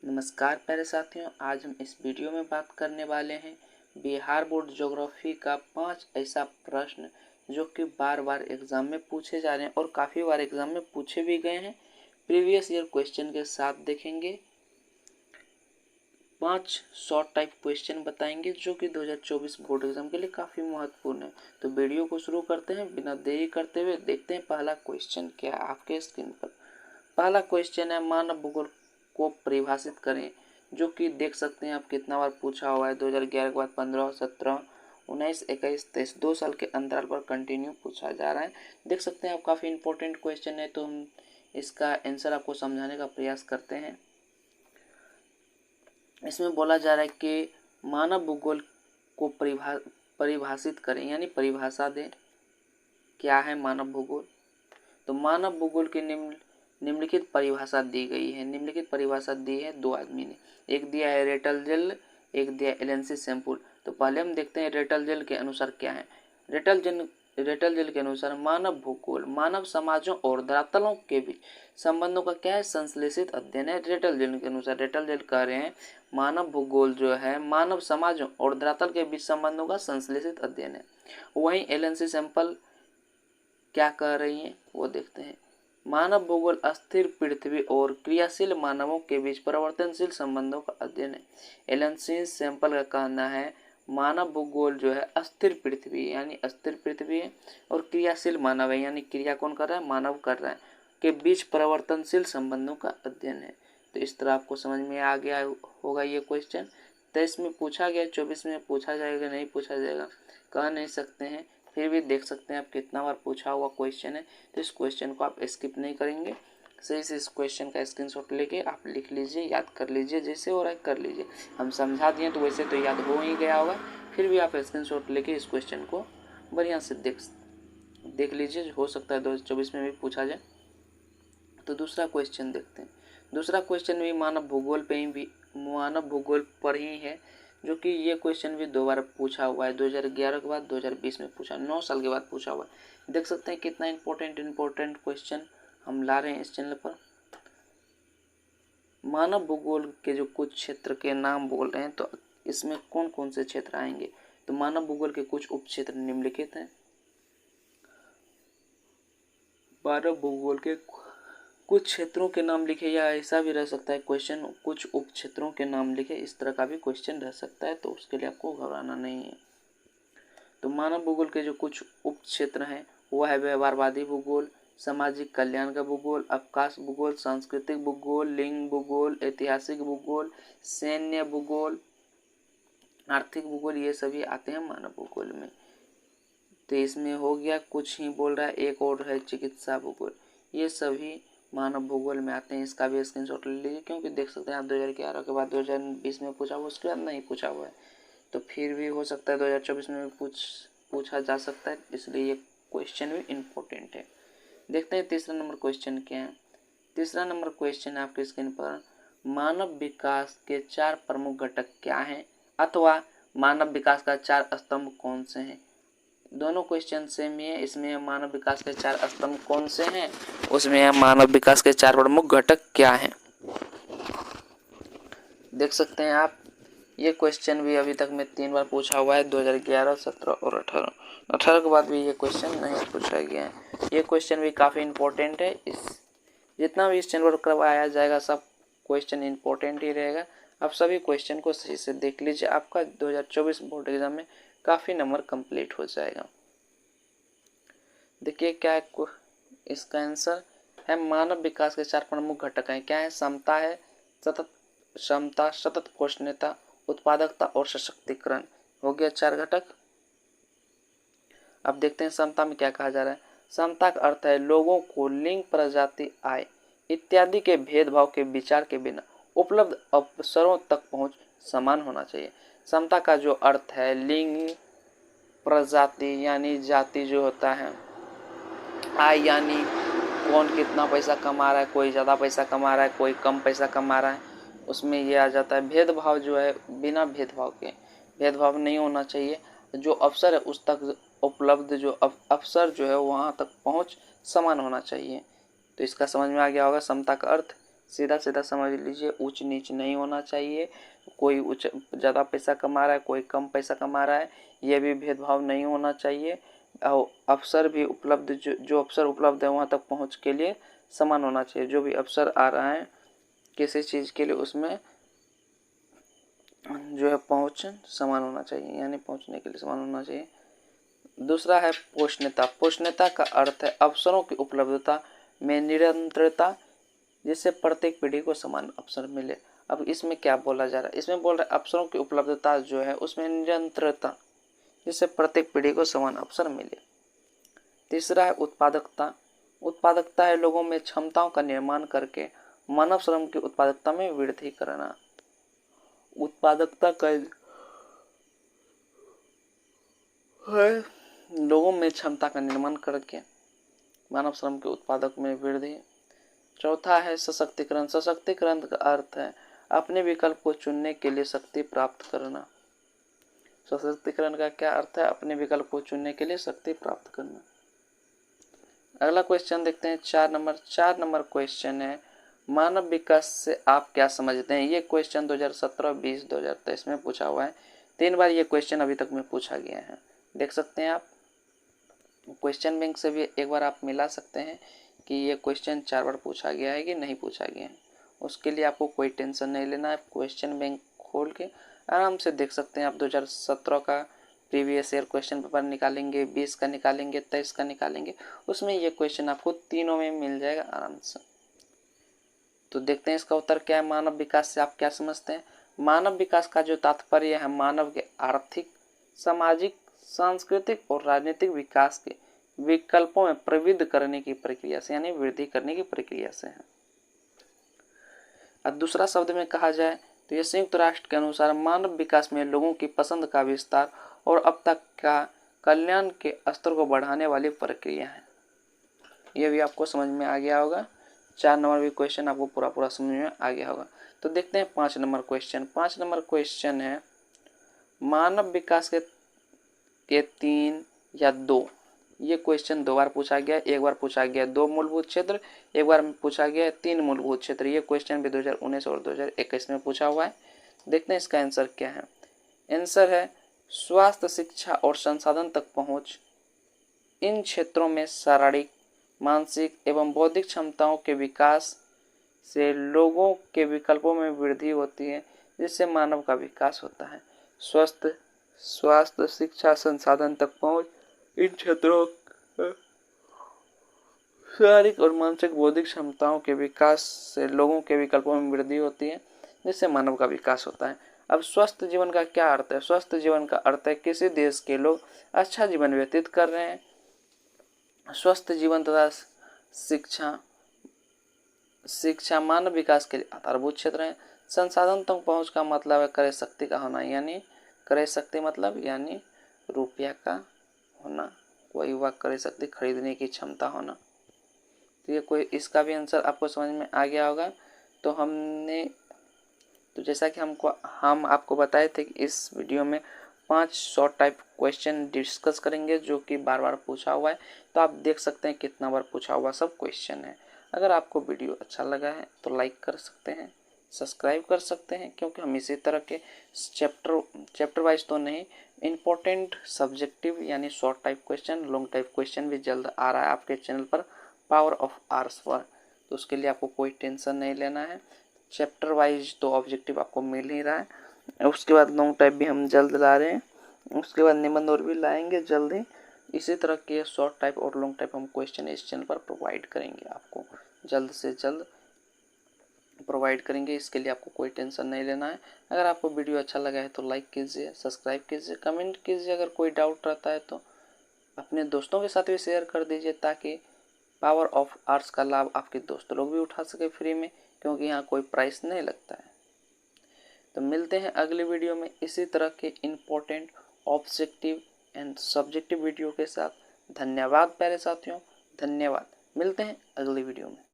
नमस्कार प्यारे साथियों, आज हम इस वीडियो में बात करने वाले हैं बिहार बोर्ड ज्योग्राफी का 5 ऐसा प्रश्न जो कि बार बार एग्जाम में पूछे जा रहे हैं और काफ़ी बार एग्जाम में पूछे भी गए हैं। प्रीवियस ईयर क्वेश्चन के साथ देखेंगे। 5 शॉर्ट टाइप क्वेश्चन बताएंगे जो कि 2024 बोर्ड एग्जाम के लिए काफ़ी महत्वपूर्ण है। तो वीडियो को शुरू करते हैं बिना देरी करते हुए। देखते हैं पहला क्वेश्चन क्या है आपके स्क्रीन पर। पहला क्वेश्चन है मानव भूगोल को परिभाषित करें, जो कि देख सकते हैं आप कितना बार पूछा हुआ है। 2011 के बाद 15, 17, 19, 21, 23 2 साल के अंतराल पर कंटिन्यू पूछा जा रहा है। देख सकते हैं आप काफ़ी इंपॉर्टेंट क्वेश्चन है, तो हम इसका आंसर आपको समझाने का प्रयास करते हैं। इसमें बोला जा रहा है कि मानव भूगोल को परिभाषित करें, यानी परिभाषा दें। क्या है मानव भूगोल? तो मानव भूगोल की निम्नलिखित परिभाषा दी गई है। निम्नलिखित परिभाषा दी है दो आदमी ने, एक दिया है रेटलजेल, एक दिया एलेंसी सैम्पुल। तो पहले हम देखते हैं रेटलजेल के अनुसार क्या है। रेटलजेल के अनुसार मानव भूगोल मानव समाजों और धरातलों के बीच संबंधों का क्या है, संश्लेषित अध्ययन है। रेटलजेल के अनुसार रेटलजेल कह रहे हैं मानव भूगोल जो है मानव समाजों और धरातल के बीच संबंधों का संश्लेषित अध्ययन है। वहीं एलेंसी सैम्पल क्या कह रही हैं वो देखते हैं। मानव भूगोल अस्थिर पृथ्वी और क्रियाशील मानवों के बीच परिवर्तनशील संबंधों का अध्ययन है। एलेंसी सैंपल का कहना है मानव भूगोल जो है अस्थिर पृथ्वी यानी अस्थिर पृथ्वी है और क्रियाशील मानव है यानी क्रिया कौन कर रहा है, मानव कर रहा है, के बीच परिवर्तनशील संबंधों का अध्ययन है। तो इस तरह आपको समझ में आ गया होगा ये क्वेश्चन। 23 में पूछा गया, 24 में पूछा जाएगा नहीं पूछा जाएगा कह नहीं सकते हैं, फिर भी देख सकते हैं आप कितना बार पूछा हुआ क्वेश्चन है। तो इस क्वेश्चन को आप स्किप नहीं करेंगे, सही से इस क्वेश्चन का स्क्रीनशॉट लेके आप लिख लीजिए, याद कर लीजिए, जैसे हो रहा है कर लीजिए। हम समझा दिए तो वैसे तो याद हो ही गया होगा, फिर भी आप स्क्रीनशॉट लेके इस क्वेश्चन को बढ़िया से देख लीजिए, हो सकता है 2024 में भी पूछा जाए। तो दूसरा क्वेश्चन देखते हैं। दूसरा क्वेश्चन भी मानव भूगोल पर ही है, जो कि ये क्वेश्चन भी दो बार पूछा हुआ है। 2011 के बाद 2020 में पूछा, 9 साल के बाद पूछा हुआ है। देख सकते हैं कितना इंपॉर्टेंट क्वेश्चन हम ला रहे हैं इस चैनल पर। मानव भूगोल के जो कुछ क्षेत्र के नाम बोल रहे हैं, तो इसमें कौन कौन से क्षेत्र आएंगे। तो मानव भूगोल के कुछ उप क्षेत्र निम्नलिखित हैं। मानव भूगोल के कुछ क्षेत्रों के नाम लिखे, या ऐसा भी रह सकता है क्वेश्चन कुछ उप क्षेत्रों के नाम लिखे, इस तरह का भी क्वेश्चन रह सकता है, तो उसके लिए आपको घबराना नहीं है। तो मानव भूगोल के जो कुछ उप क्षेत्र हैं वह है व्यवहारवादी भूगोल, सामाजिक कल्याण का भूगोल, अवकाश भूगोल, सांस्कृतिक भूगोल, लिंग भूगोल, ऐतिहासिक भूगोल, सैन्य भूगोल, आर्थिक भूगोल, ये सभी आते हैं मानव भूगोल में। तो इसमें हो गया, कुछ ही बोल रहा है, एक और है चिकित्सा भूगोल। ये सभी मानव भूगोल में आते हैं। इसका भी स्क्रीनशॉट ले लीजिए, क्योंकि देख सकते हैं आप 2011 के बाद 2020 में पूछा हुआ, उसके बाद नहीं पूछा हुआ है, तो फिर भी हो सकता है 2024 में भी पूछा जा सकता है, इसलिए ये क्वेश्चन भी इम्पोर्टेंट है। देखते हैं तीसरा नंबर क्वेश्चन क्या है। तीसरा नंबर क्वेश्चन है आपके स्क्रीन पर, मानव विकास के 4 प्रमुख घटक क्या हैं, अथवा मानव विकास का 4 स्तंभ कौन से हैं। दोनों क्वेश्चन सेम ही है। इसमें मानव विकास के 4 स्तंभ कौन से हैं, उसमें है मानव विकास के 4 प्रमुख घटक क्या हैं। देख सकते हैं आप, ये क्वेश्चन भी अभी तक में 3 बार पूछा हुआ है, 2011, 17 और 18। 18 के बाद भी ये क्वेश्चन नहीं पूछा गया है। ये क्वेश्चन भी काफ़ी इंपॉर्टेंट है। जितना भी इस चैनल पर करवाया जाएगा सब क्वेश्चन इंपॉर्टेंट ही रहेगा। आप सभी क्वेश्चन को सही से देख लीजिए, आपका 2024 बोर्ड एग्जाम में काफ़ी नंबर कंप्लीट हो जाएगा। देखिए क्या है इसका आंसर है, मानव विकास के 4 प्रमुख घटक हैं। क्या है, समता है, क्षमता, सतत पोषणीयता, उत्पादकता और सशक्तिकरण। हो गया 4 घटक। अब देखते हैं समता में क्या कहा जा रहा है। समता का अर्थ है लोगों को लिंग, प्रजाति, आय इत्यादि के भेदभाव के विचार के बिना उपलब्ध अवसरों तक पहुंच समान होना चाहिए। समता का जो अर्थ है, लिंग, प्रजाति यानी जाति जो होता है, आय यानी कौन कितना पैसा कमा रहा है, कोई ज़्यादा पैसा कमा रहा है, कोई कम पैसा कमा रहा है, उसमें ये आ जाता है। भेदभाव जो है, बिना भेदभाव के, भेदभाव नहीं होना चाहिए। जो अवसर है उस तक उपलब्ध, जो अवसर जो है वहाँ तक पहुँच समान होना चाहिए। तो इसका समझ में आ गया होगा समता का अर्थ। सीधा सीधा समझ लीजिए, ऊंच नीच नहीं होना चाहिए। कोई ज़्यादा पैसा कमा रहा है, कोई कम पैसा कमा रहा है, ये भी भेदभाव नहीं होना चाहिए। और अवसर भी उपलब्ध, जो अवसर उपलब्ध है वहाँ तक पहुँच के लिए समान होना चाहिए। जो भी अवसर आ रहा है किसी चीज़ के लिए, उसमें जो है पहुँच समान होना चाहिए, यानी पहुँचने के लिए समान होना चाहिए। दूसरा है पोषणीयता। पोषणीयता का अर्थ है अवसरों की उपलब्धता में निरंतरता, जिससे प्रत्येक पीढ़ी को समान अवसर मिले। अब इसमें क्या बोला जा रहा है, इसमें बोल रहा है अवसरों की उपलब्धता जो है उसमें निरंतरता, जिससे प्रत्येक पीढ़ी को समान अवसर मिले। तीसरा है उत्पादकता। उत्पादकता है लोगों में क्षमताओं का निर्माण करके मानव श्रम की उत्पादकता में वृद्धि करना। उत्पादकता का है लोगों में क्षमता का निर्माण करके मानव श्रम के उत्पादक में वृद्धि। चौथा है सशक्तिकरण। सशक्तिकरण का अर्थ है अपने विकल्प को चुनने के लिए शक्ति प्राप्त करना। सशक्तिकरण का क्या अर्थ है, अपने विकल्प को चुनने के लिए शक्ति प्राप्त करना। अगला क्वेश्चन देखते हैं 4 नंबर। 4 नंबर क्वेश्चन है मानव विकास से आप क्या समझते हैं। ये क्वेश्चन 2017, 20, 2023 में पूछा हुआ है। 3 बार ये क्वेश्चन अभी तक में पूछा गया है, देख सकते हैं आप। क्वेश्चन बैंक से भी एक बार आप मिला सकते हैं कि ये क्वेश्चन 4 बार पूछा गया है कि नहीं पूछा गया है। उसके लिए आपको कोई टेंशन नहीं लेना है। क्वेश्चन बैंक खोल के आराम से देख सकते हैं आप। 2017 का प्रीवियस ईयर क्वेश्चन पेपर निकालेंगे, 20 का निकालेंगे, 23 का निकालेंगे, उसमें ये क्वेश्चन आपको तीनों में मिल जाएगा आराम से। तो देखते हैं इसका उत्तर क्या है। मानव विकास से आप क्या समझते हैं। मानव विकास का जो तात्पर्य है मानव के आर्थिक, सामाजिक, सांस्कृतिक और राजनीतिक विकास के विकल्पों में प्रवृद्धि करने की प्रक्रिया से, यानी वृद्धि करने की प्रक्रिया से है। अब दूसरा शब्द में कहा जाए तो यह संयुक्त राष्ट्र के अनुसार मानव विकास में लोगों की पसंद का विस्तार और अब तक का कल्याण के स्तर को बढ़ाने वाली प्रक्रिया है। यह भी आपको समझ में आ गया होगा। 4 नंबर भी क्वेश्चन आपको पूरा समझ में आ गया होगा। तो देखते हैं 5 नंबर क्वेश्चन। 5 नंबर क्वेश्चन है मानव विकास के 3 या 2। ये क्वेश्चन 2 बार पूछा गया। एक बार पूछा गया 2 मूलभूत क्षेत्र, एक बार पूछा गया 3 मूलभूत क्षेत्र। ये क्वेश्चन भी 2019 और 2021 में पूछा हुआ है। देखते हैं इसका आंसर क्या है। आंसर है स्वास्थ्य, शिक्षा और संसाधन तक पहुंच। इन क्षेत्रों में शारीरिक, मानसिक एवं बौद्धिक क्षमताओं के विकास से लोगों के विकल्पों में वृद्धि होती है, जिससे मानव का विकास होता है। स्वास्थ्य, शिक्षा, संसाधन तक पहुंच, इन क्षेत्रों शारीरिक और मानसिक बौद्धिक क्षमताओं के विकास से लोगों के विकल्पों में वृद्धि होती है, जिससे मानव का विकास होता है। अब स्वस्थ जीवन का क्या अर्थ है। स्वस्थ जीवन का अर्थ है किसी देश के लोग अच्छा जीवन व्यतीत कर रहे हैं। स्वस्थ जीवन तथा शिक्षा मानव विकास के लिए आधारभूत क्षेत्र है। संसाधन तक पहुंच का मतलब है क्रय शक्ति का होना, यानी क्रय शक्ति मतलब यानी रुपया का होना, कोई वह क्रय शक्ति खरीदने की क्षमता होना। तो ये कोई, इसका भी आंसर आपको समझ में आ गया होगा। तो जैसा कि हम आपको बताए थे कि इस वीडियो में 5 शॉर्ट टाइप क्वेश्चन डिस्कस करेंगे जो कि बार बार पूछा हुआ है। तो आप देख सकते हैं कितना बार पूछा हुआ सब क्वेश्चन है। अगर आपको वीडियो अच्छा लगा है तो लाइक कर सकते हैं, सब्सक्राइब कर सकते हैं, क्योंकि हम इसी तरह के चैप्टर वाइज तो नहीं, इम्पोर्टेंट सब्जेक्टिव यानी short type question, long type question भी जल्द आ रहा है आपके चैनल पर पावर ऑफ आर्ट्स पर। तो उसके लिए आपको कोई टेंशन नहीं लेना है। चैप्टर वाइज तो ऑब्जेक्टिव आपको मिल ही रहा है। उसके बाद लॉन्ग टाइप भी हम जल्द ला रहे हैं, उसके बाद निबंध और भी लाएंगे जल्द ही। इसी तरह के शॉर्ट टाइप और लॉन्ग टाइप हम क्वेश्चन इस चैनल पर प्रोवाइड करेंगे, आपको जल्द से जल्द प्रोवाइड करेंगे। इसके लिए आपको कोई टेंशन नहीं लेना है। अगर आपको वीडियो अच्छा लगा है तो लाइक कीजिए, सब्सक्राइब कीजिए, कमेंट कीजिए। अगर कोई डाउट रहता है तो अपने दोस्तों के साथ भी शेयर कर दीजिए, ताकि पावर ऑफ आर्ट्स का लाभ आपके दोस्त लोग भी उठा सके फ्री में, क्योंकि यहाँ कोई प्राइस नहीं लगता है। तो मिलते हैं अगले वीडियो में इसी तरह के important objective and subjective video के साथ। धन्यवाद प्यारे साथियों, धन्यवाद। मिलते हैं अगली वीडियो में।